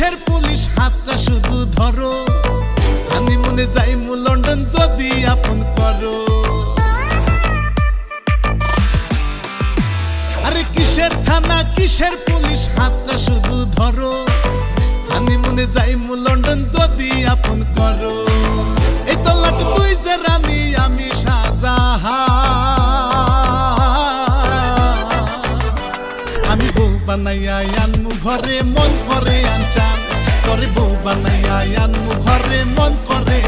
কিসের পুলিশ হাতটা শুধু ধরো হানিমুনে যাইমু লন্ডন যদি আপন করো আরে কিসের থানা কিসের পুলিশ হাতটা শুধু ধরো হানিমুনে যাইমু লন্ডন যদি আপন করো এই তল্লাট তুই যে রানী আমি শাহজাহান আমি বউ বানাইয়া আনমু ঘরে মন করে আনচান তোরে বউ বানাইয়া আনমু ঘরে মন করে